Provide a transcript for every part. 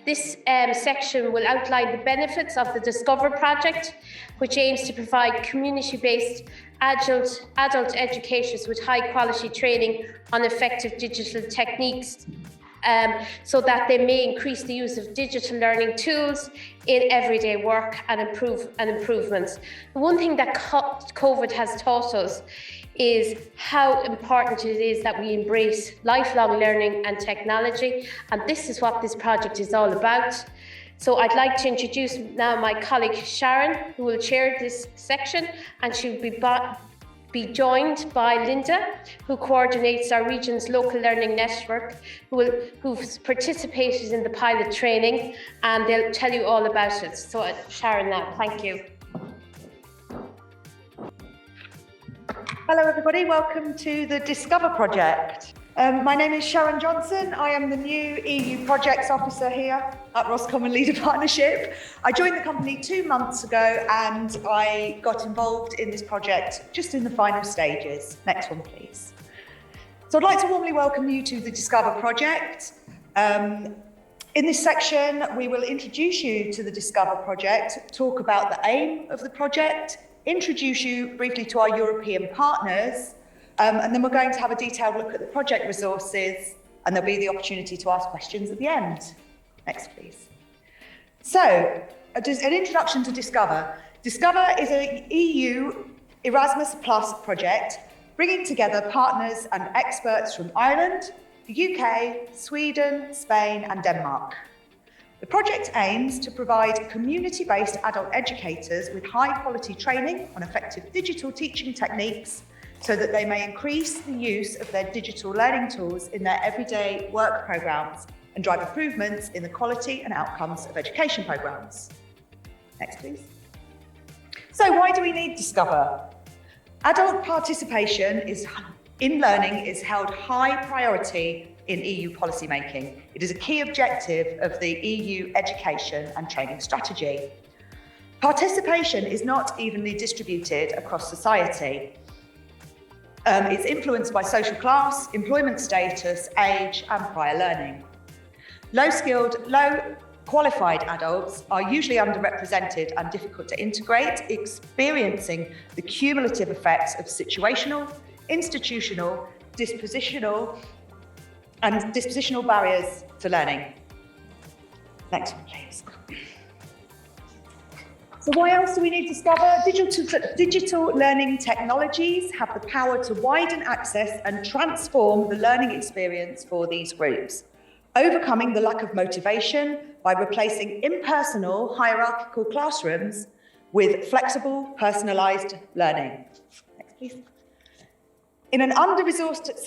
This section will outline the benefits of the Discover project, which aims to provide community-based adult educators with high-quality training on effective digital techniques, so that they may increase the use of digital learning tools in everyday work and improvements. The one thing that COVID has taught us is how important it is that we embrace lifelong learning and technology, and this is what this project is all about. So I'd like to introduce now my colleague Sharon, who will chair this section, and she'll be joined by Linda, who coordinates our region's local learning network, who's participated in the pilot training, and they'll tell you all about it. So Sharon now, thank you. Hello everybody, welcome to the Discover project. My name is Sharon Johnson. I am the new EU Projects Officer here at Roscommon Leader Partnership. I joined the company 2 months ago and I got involved in this project just in the final stages. Next one, please. So I'd like to warmly welcome you to the Discover project. In this section, we will introduce you to the Discover project, talk about the aim of the project, introduce you briefly to our European partners, and then we're going to have a detailed look at the project resources, and there'll be the opportunity to ask questions at the end. Next, please. So, an introduction to Discover. Discover is an EU Erasmus Plus project, bringing together partners and experts from Ireland, the UK, Sweden, Spain, and Denmark. The project aims to provide community-based adult educators with high-quality training on effective digital teaching techniques so that they may increase the use of their digital learning tools in their everyday work programmes and drive improvements in the quality and outcomes of education programmes. Next, please. So why do we need Discover? Adult participation in learning is held high priority in EU policymaking. It is a key objective of the EU education and training strategy. Participation is not evenly distributed across society. It's influenced by social class, employment status, age, and prior learning. Low-skilled, low-qualified adults are usually underrepresented and difficult to integrate, experiencing the cumulative effects of situational, institutional, dispositional barriers to learning. Next one, please. So why else do we need Discover? Digital learning technologies have the power to widen access and transform the learning experience for these groups, overcoming the lack of motivation by replacing impersonal hierarchical classrooms with flexible, personalised learning. Next, please. In an under-resourced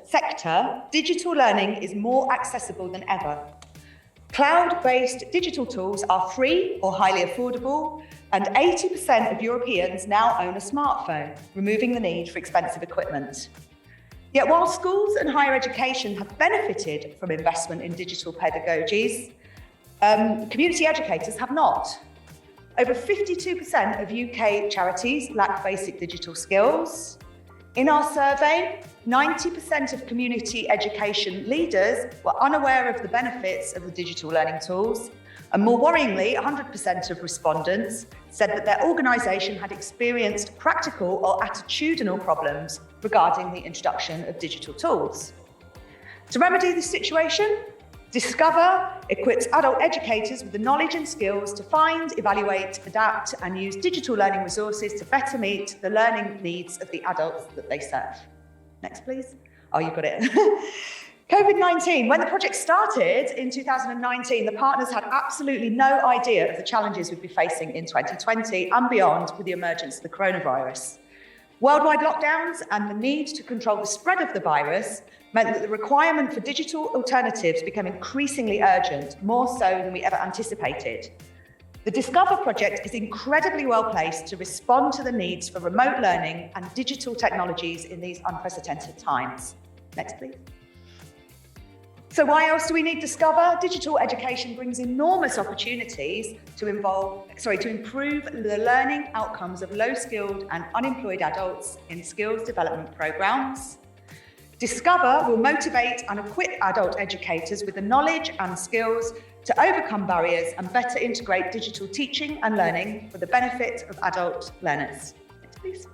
sector, digital learning is more accessible than ever. Cloud-based digital tools are free or highly affordable, and 80% of Europeans now own a smartphone, removing the need for expensive equipment. Yet while schools and higher education have benefited from investment in digital pedagogies, community educators have not. Over 52% of UK charities lack basic digital skills. In our survey, 90% of community education leaders were unaware of the benefits of the digital learning tools, and more worryingly, 100% of respondents said that their organisation had experienced practical or attitudinal problems regarding the introduction of digital tools. To remedy this situation, Discover equips adult educators with the knowledge and skills to find, evaluate, adapt, and use digital learning resources to better meet the learning needs of the adults that they serve. Next, please. Oh, you've got it. COVID-19. When the project started in 2019, the partners had absolutely no idea of the challenges we'd be facing in 2020 and beyond with the emergence of the coronavirus. Worldwide lockdowns and the need to control the spread of the virus meant that the requirement for digital alternatives became increasingly urgent, more so than we ever anticipated. The Discover project is incredibly well placed to respond to the needs for remote learning and digital technologies in these unprecedented times. Next, please. So why else do we need Discover? Digital education brings enormous opportunities to improve the learning outcomes of low-skilled and unemployed adults in skills development programs. Discover will motivate and equip adult educators with the knowledge and skills to overcome barriers and better integrate digital teaching and learning for the benefit of adult learners. Next, please.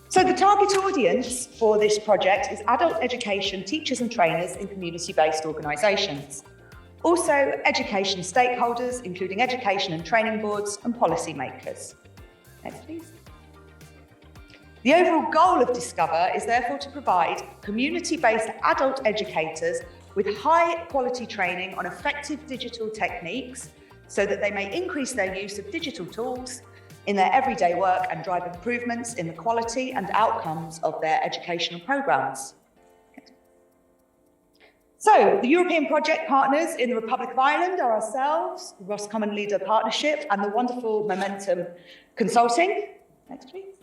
So the target audience for this project is adult education teachers and trainers in community-based organisations. Also, education stakeholders, including education and training boards and policy makers. Next, please. The overall goal of Discover is therefore to provide community-based adult educators with high-quality training on effective digital techniques so that they may increase their use of digital tools in their everyday work and drive improvements in the quality and outcomes of their educational programmes. So, the European project partners in the Republic of Ireland are ourselves, the Roscommon Leader Partnership, and the wonderful Momentum Consulting. Next, please.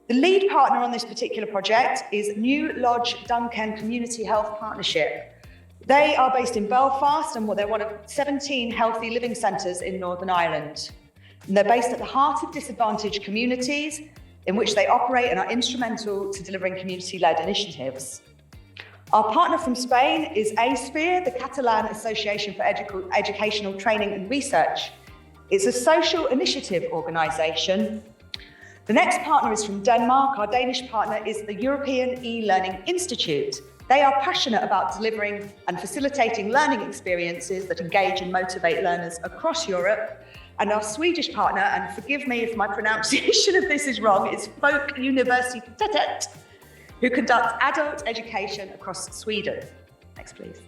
The lead partner on this particular project is New Lodge Duncan Community Health Partnership. They are based in Belfast and they're one of 17 healthy living centres in Northern Ireland. And they're based at the heart of disadvantaged communities in which they operate and are instrumental to delivering community-led initiatives. Our partner from Spain is ASPER, the Catalan Association for Educational Training and Research. It's a social initiative organisation. The next partner is from Denmark. Our Danish partner is the European E-Learning Institute. They are passionate about delivering and facilitating learning experiences that engage and motivate learners across Europe. And our Swedish partner, and forgive me if my pronunciation of this is wrong, is Folk Universitetet, who conduct adult education across Sweden. Next, please.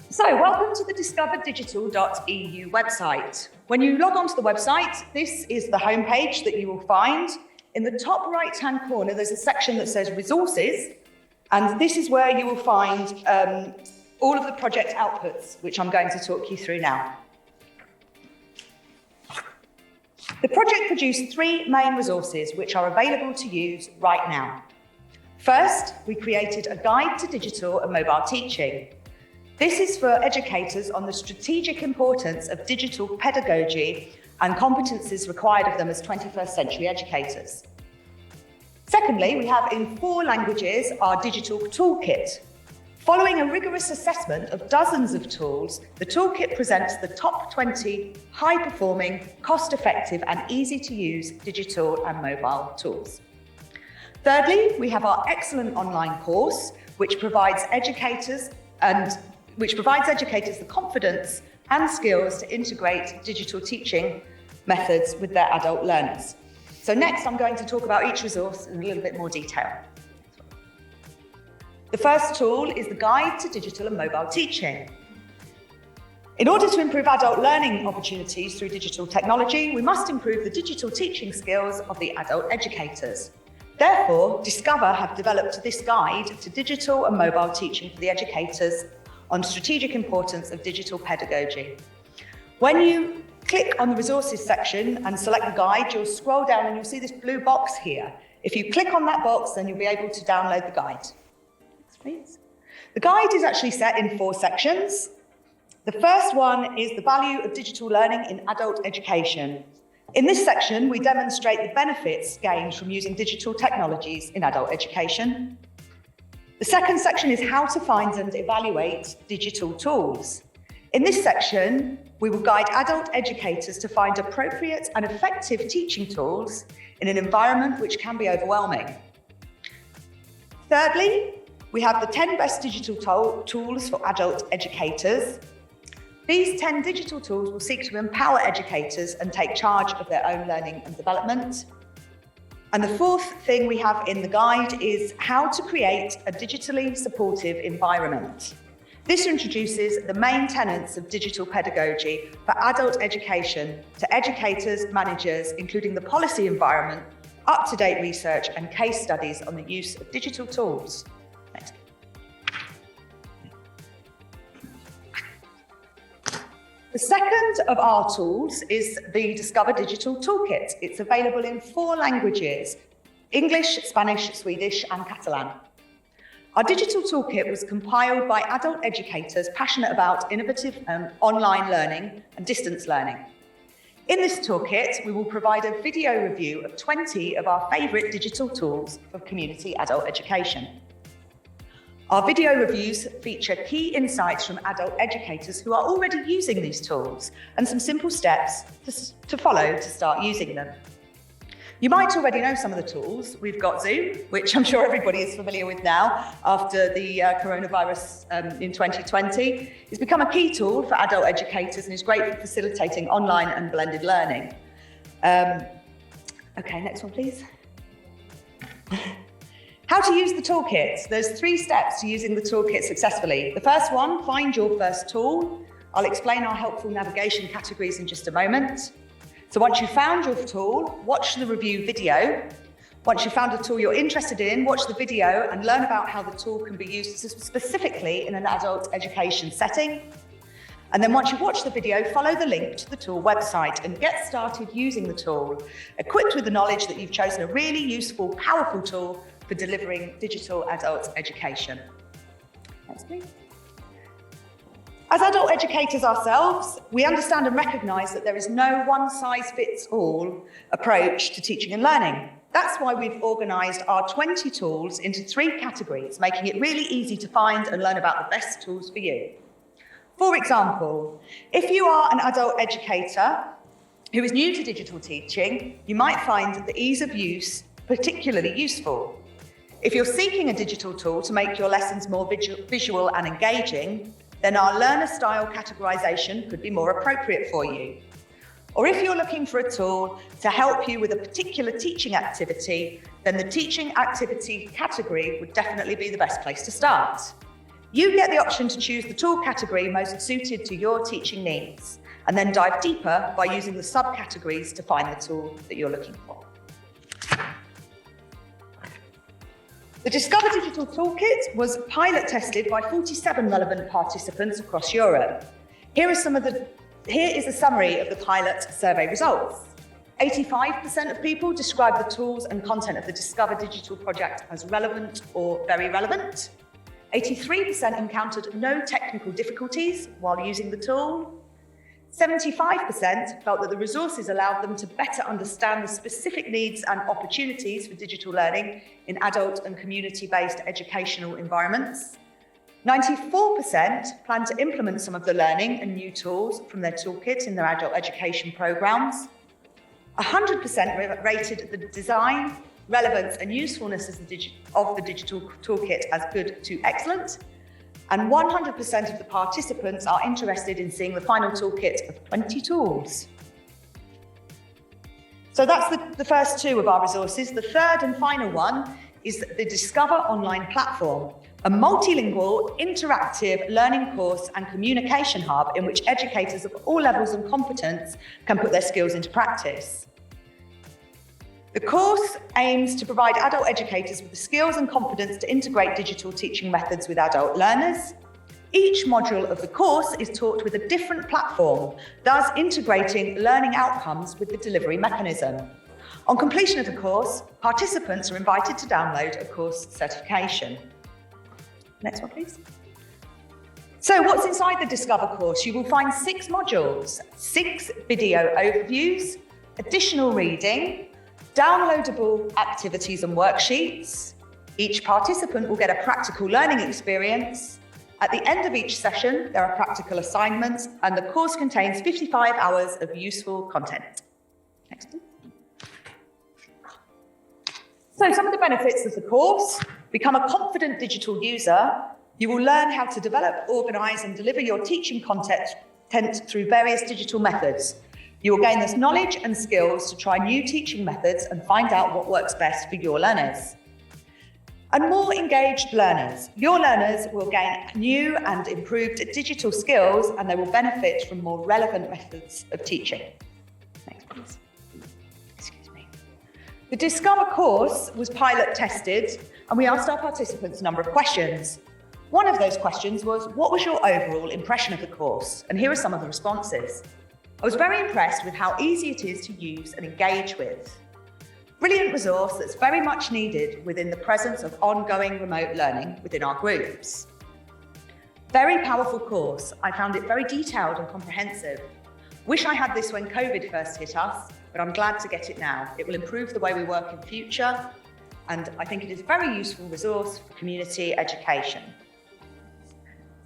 So, welcome to the discoverdigital.eu website. When you log onto the website, this is the homepage that you will find. In the top right-hand corner, there's a section that says resources, and this is where you will find all of the project outputs, which I'm going to talk you through now. The project produced 3 main resources which are available to use right now. First, we created a guide to digital and mobile teaching. This is for educators on the strategic importance of digital pedagogy and competencies required of them as 21st century educators. Secondly, we have in 4 languages our digital toolkit. Following a rigorous assessment of dozens of tools, the toolkit presents the top 20 high-performing, cost-effective and easy-to-use digital and mobile tools. Thirdly, we have our excellent online course, which provides educators the confidence and skills to integrate digital teaching methods with their adult learners. So next, I'm going to talk about each resource in a little bit more detail. The first tool is the Guide to Digital and Mobile Teaching. In order to improve adult learning opportunities through digital technology, we must improve the digital teaching skills of the adult educators. Therefore, Discover have developed this guide to digital and mobile teaching for the educators on strategic importance of digital pedagogy. When you click on the resources section and select the guide, you'll scroll down and you'll see this blue box here. If you click on that box, then you'll be able to download the guide. Next, please. The guide is actually set in 4 sections. The first one is the value of digital learning in adult education. In this section, we demonstrate the benefits gained from using digital technologies in adult education. The second section is how to find and evaluate digital tools. In this section, we will guide adult educators to find appropriate and effective teaching tools in an environment which can be overwhelming. Thirdly, we have the 10 best digital tools for adult educators. These 10 digital tools will seek to empower educators and take charge of their own learning and development. And the fourth thing we have in the guide is how to create a digitally supportive environment. This introduces the main tenets of digital pedagogy for adult education to educators, managers, including the policy environment, up-to-date research and case studies on the use of digital tools. Next. The second of our tools is the Discover Digital Toolkit. It's available in 4 languages: English, Spanish, Swedish, and Catalan. Our digital toolkit was compiled by adult educators passionate about innovative online learning and distance learning. In this toolkit, we will provide a video review of 20 of our favourite digital tools for community adult education. Our video reviews feature key insights from adult educators who are already using these tools and some simple steps to follow to start using them. You might already know some of the tools. We've got Zoom, which I'm sure everybody is familiar with now after the coronavirus in 2020. It's become a key tool for adult educators and is great for facilitating online and blended learning. Okay, next one, please. How to use the toolkit. There's 3 steps to using the toolkit successfully. The first one, find your first tool. I'll explain our helpful navigation categories in just a moment. So once you've found your tool, watch the review video. Once you've found a tool you're interested in, watch the video and learn about how the tool can be used specifically in an adult education setting. And then once you've watched the video, follow the link to the tool website and get started using the tool, equipped with the knowledge that you've chosen a really useful, powerful tool for delivering digital adult education. Next, please. As adult educators ourselves, we understand and recognise that there is no one-size-fits-all approach to teaching and learning. That's why we've organised our 20 tools into 3 categories, making it really easy to find and learn about the best tools for you. For example, if you are an adult educator who is new to digital teaching, you might find the ease of use particularly useful. If you're seeking a digital tool to make your lessons more visual and engaging, then our learner style categorization could be more appropriate for you. Or if you're looking for a tool to help you with a particular teaching activity, then the teaching activity category would definitely be the best place to start. You get the option to choose the tool category most suited to your teaching needs, and then dive deeper by using the subcategories to find the tool that you're looking for. The Discover Digital Toolkit was pilot tested by 47 relevant participants across Europe. Here is a summary of the pilot survey results. 85% of people describe the tools and content of the Discover Digital project as relevant or very relevant. 83% encountered no technical difficulties while using the tool. 75% felt that the resources allowed them to better understand the specific needs and opportunities for digital learning in adult and community-based educational environments. 94% plan to implement some of the learning and new tools from their toolkit in their adult education programs. 100% rated the design, relevance and usefulness of the digital toolkit as good to excellent. And 100% of the participants are interested in seeing the final toolkit of 20 tools. So that's the first 2 of our resources. The third and final one is the Discover online platform, a multilingual, interactive learning course and communication hub in which educators of all levels and competence can put their skills into practice. The course aims to provide adult educators with the skills and confidence to integrate digital teaching methods with adult learners. Each module of the course is taught with a different platform, thus integrating learning outcomes with the delivery mechanism. On completion of the course, participants are invited to download a course certification. Next one, please. So what's inside the Discover course? You will find 6 modules, 6 video overviews, additional reading, downloadable activities and worksheets. Each participant will get a practical learning experience. At the end of each session, there are practical assignments, and the course contains 55 hours of useful content. Next. So some of the benefits of the course: become a confident digital user. You will learn how to develop, organize, and deliver your teaching content through various digital methods. You will gain this knowledge and skills to try new teaching methods and find out what works best for your learners. And more engaged learners. Your learners will gain new and improved digital skills, and they will benefit from more relevant methods of teaching. Next, please. Excuse me. The Discover course was pilot tested, and we asked our participants a number of questions. One of those questions was, what was your overall impression of the course? And here are some of the responses. I was very impressed with how easy it is to use and engage with. Brilliant resource that's very much needed within the presence of ongoing remote learning within our groups. Very powerful course. I found it very detailed and comprehensive. Wish I had this when COVID first hit us, but I'm glad to get it now. It will improve the way we work in future. and I think it is a very useful resource for community education.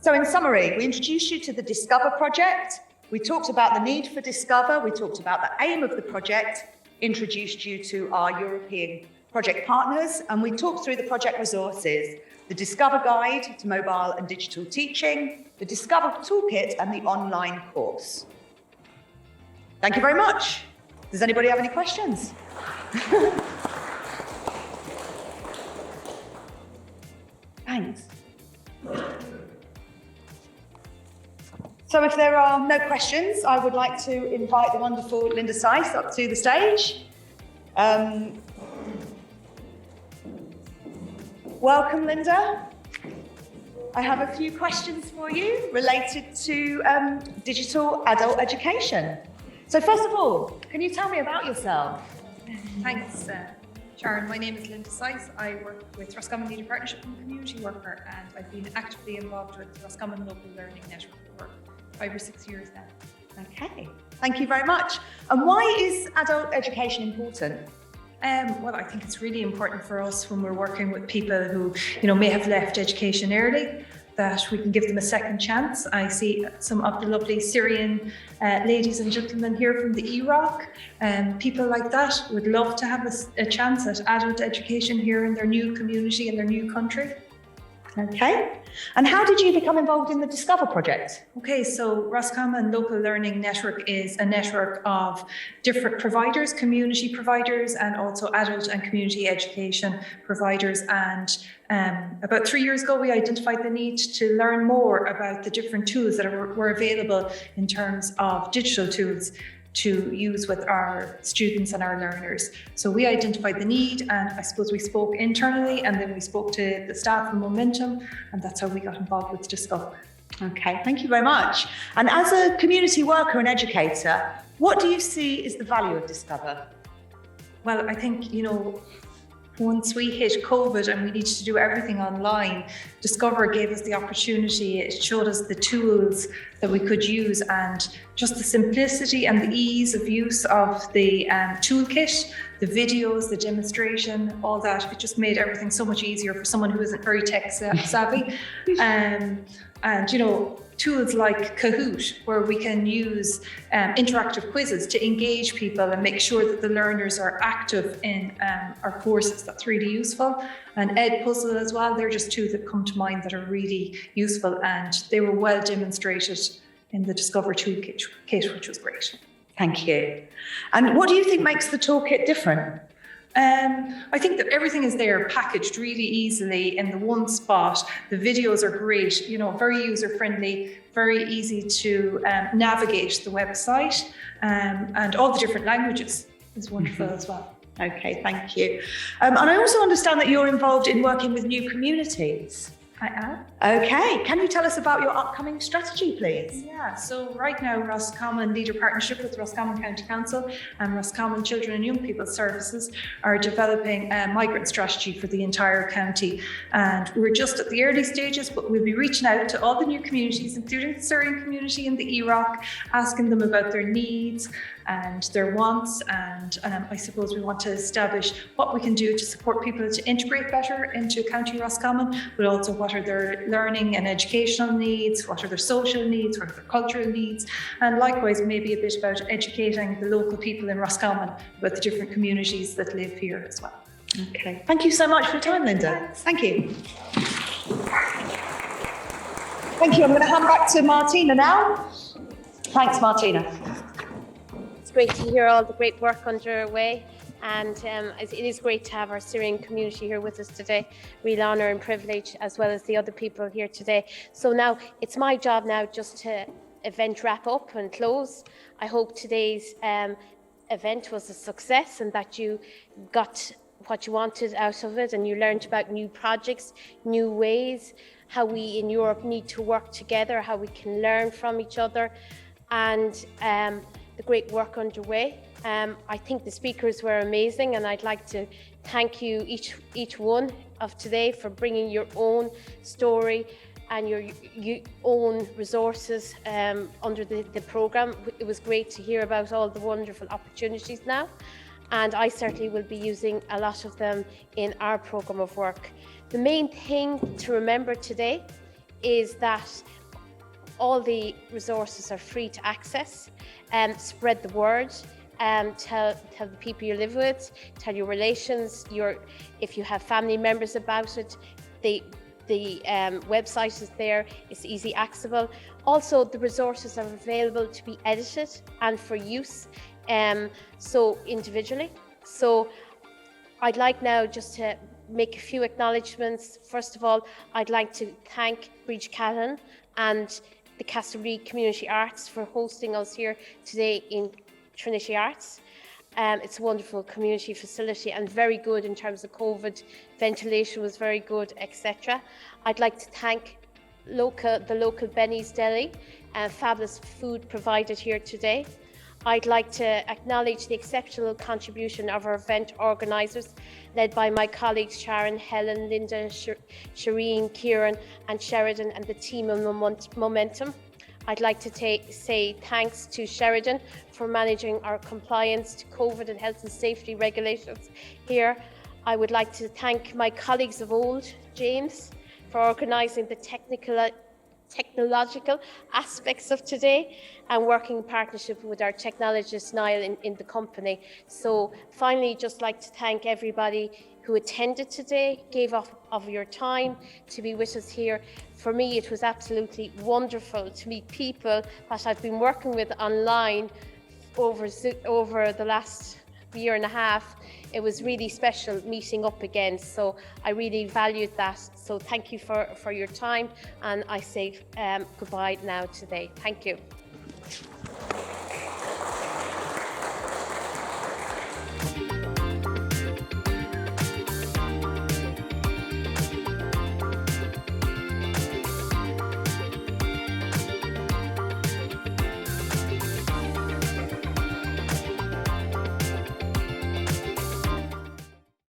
So in summary, we introduced you to the Discover project. We talked about the need for Discover. We talked about the aim of the project, introduced you to our European project partners, and we talked through the project resources, the Discover Guide to Mobile and Digital Teaching, the Discover Toolkit, and the online course. Thank you very much. Does anybody have any questions? Thanks. So if there are no questions, I would like to invite the wonderful Linda Seiss up to the stage. Welcome, Linda. I have a few questions for you related to digital adult education. So first of all, can you tell me about yourself? Thanks, Sharon. My name is Linda Seiss. I work with Roscommon Leader Partnership and Community Worker, and I've been actively involved with the Roscommon Local Learning Network for 5 or 6 years now. Okay, thank you very much. And why is adult education important? Well, I think it's really important for us when we're working with people who, may have left education early, that we can give them a second chance. I see some of the lovely Syrian ladies and gentlemen here from the Iraq. People like that would love to have a chance at adult education here in their new community, in their new country. Okay. And how did you become involved in the Discover project? Okay, so Roscommon Local Learning Network is a network of different providers, community providers, and also adult and community education providers. And about 3 years ago, we identified the need to learn more about the different tools that were available in terms of digital tools to use with our students and our learners. So we identified the need, and I suppose we spoke internally, and then we spoke to the staff from Momentum, and that's how we got involved with Discover. Okay, thank you very much. And as a community worker and educator, what do you see is the value of Discover? Well, I think, once we hit COVID and we needed to do everything online, Discover gave us the opportunity. It showed us the tools that we could use, and just the simplicity and the ease of use of the toolkit, the videos, the demonstration, all that. It just made everything so much easier for someone who isn't very tech savvy. And tools like Kahoot, where we can use interactive quizzes to engage people and make sure that the learners are active in our courses. That's really useful. And Edpuzzle as well, they're just two that come to mind that are really useful, and they were well demonstrated in the Discover Toolkit, which was great. Thank you. And what do you think makes the toolkit different? I think that everything is there packaged really easily in the one spot. The videos are great, very user-friendly, very easy to navigate the website, and all the different languages is wonderful as well. Okay, thank you. And I also understand that you're involved in working with new communities. I am. Okay, can you tell us about your upcoming strategy, please? Yeah, so right now Roscommon Leader Partnership with Roscommon County Council and Roscommon Children and Young People Services are developing a migrant strategy for the entire county. And we're just at the early stages, but we'll be reaching out to all the new communities, including the Syrian community in the Iraq, asking them about their needs and their wants. And I suppose we want to establish what we can do to support people to integrate better into County Roscommon, but also what are their learning and educational needs, what are their social needs, what are their cultural needs, and likewise maybe a bit about educating the local people in Roscommon about the different communities that live here as well. Okay, thank you so much for your time, Linda. Thank you. Thank you. I'm going to hand back to Martina now. Thanks, Martina. It's great to hear all the great work underway. And it is great to have our Syrian community here with us today. Real honour and privilege, as well as the other people here today. So now it's my job now just to event wrap up and close. I hope today's event was a success and that you got what you wanted out of it, and you learned about new projects, new ways, how we in Europe need to work together, how we can learn from each other, and the great work underway. I think the speakers were amazing, and I'd like to thank you each one of today for bringing your own story and your own resources under the programme. It was great to hear about all the wonderful opportunities now. and I certainly will be using a lot of them in our programme of work. The main thing to remember today is that all the resources are free to access, and spread the word. Tell the people you live with, tell your relations, if you have family members about it. The website is there, it's easy accessible. Also, the resources are available to be edited and for use, so individually. So I'd like now just to make a few acknowledgements. First of all, I'd like to thank Bridge Callan and the Castlereagh Community Arts for hosting us here today in Trinity Arts. It's a wonderful community facility and very good in terms of COVID. Ventilation was very good, etc. I'd like to thank the local Benny's Deli and fabulous food provided here today. I'd like to acknowledge the exceptional contribution of our event organisers, led by my colleagues Sharon, Helen, Linda, Shireen, Kieran and Sheridan and the team of Momentum. I'd like to say thanks to Sheridan for managing our compliance to COVID and health and safety regulations here. I would like to thank my colleagues of old, James, for organising the technological aspects of today and working in partnership with our technologist Niall in the company. So finally, just like to thank everybody who attended today, gave up of your time to be with us here. For me, it was absolutely wonderful to meet people that I've been working with online over the last year and a half. It was really special meeting up again, so I really valued that. So thank you for your time, and I say goodbye now today. Thank you.